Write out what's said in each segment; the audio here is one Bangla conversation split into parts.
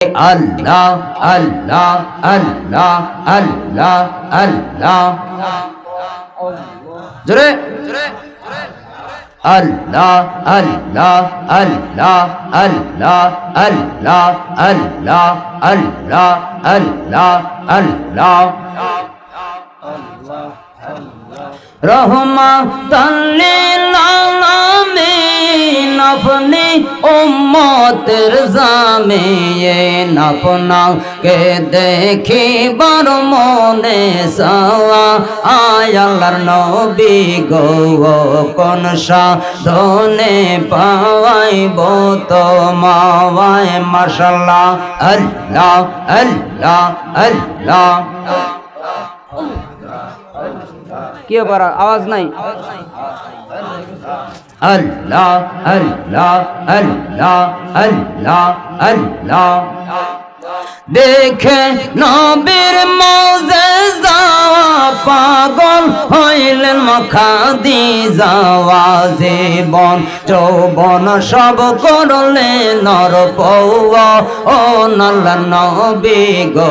আল্লাহ আল্লাহ আল্লাহ আল্লাহ আল্লাহ জোরে আল্লাহ আল্লাহ আল্লাহ আল্লাহ আল্লাহ আল্লাহ আল্লাহ আল্লাহ আল্লাহ রহমাতাল লিল আলামিন আপনি উম্মতের জামিন আপনাকে দেখিবার মনে চাওয়া আয় আল্লাহর নবী গো কোন সাধনে পাওয়াইব তোমায় মাশাআল্লাহ আল্লাহ আল্লাহ আল্লাহ কি ব্যাপার আওয়াজ নাই আল্লাহ আল্লাহ আল্লাহ আল্লাহ আল্লাহ দেখে নবীর মুজিজা পাগল হইলেন খাদিজা জীবন যৌবন সব করলেন নর পৌয়া ও আল্লাহ নবী গো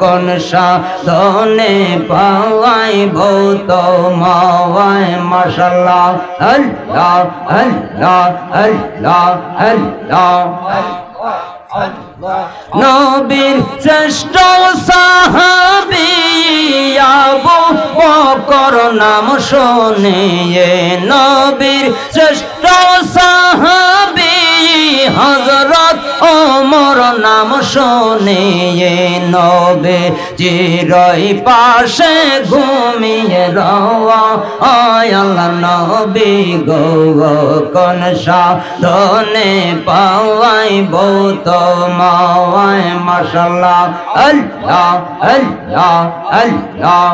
কোন সাধনে পাওয়াইব তোমায় মাশাআল্লাহ আল্লাহ আল্লাহ আল্লাহ আল্লাহ নবীর শ্রেষ্ঠ সাহাবী আবু বকর নাম শুনিয়ে নবীর শ্রেষ্ঠ সাহাবী হযরত ওমর নাম শুনিয়ে নবী জিরই পাশে ঘুমিয়ে রওয়া আয় আল্লাহ নবী গো কোন সাধনে পাওয়াইব তোমায় মাশাআল্লাহ আল্লাহ আল্লাহ আল্লাহ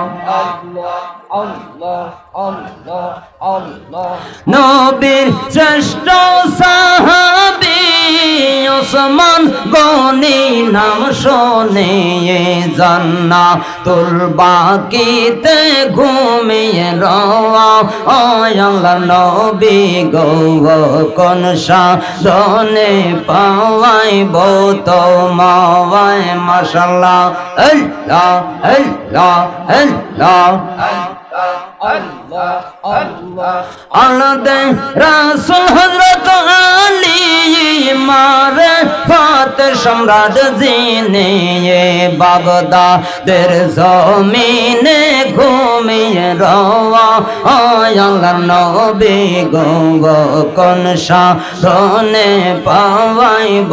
নবীর শ্রেষ্ঠ সাহাবী ওসমান গনি নাম শুনিয়ে জান্নাতুল বাকিতে ঘুমিয়ে রওয়া আয় আল্লাহর নবী গো কোন সাধনে পাওয়াইব তোমায় মাশাআল্লাহ আল্লাহ আল্লাহ আল্লাহ আল্লাহ রাসূল হযরত আলী মারে ফাত সম্রাট জিনে বাগদাদের জমিনে ঘুমিয়ে রওয়া আয় আল্লাহর নবী গো কোন সাধনে পাওয়াইব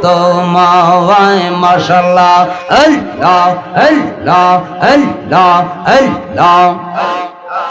তোমায় মাশাআল্লাহ আল্লাহ আল্লাহ আল্লাহ আল্লাহ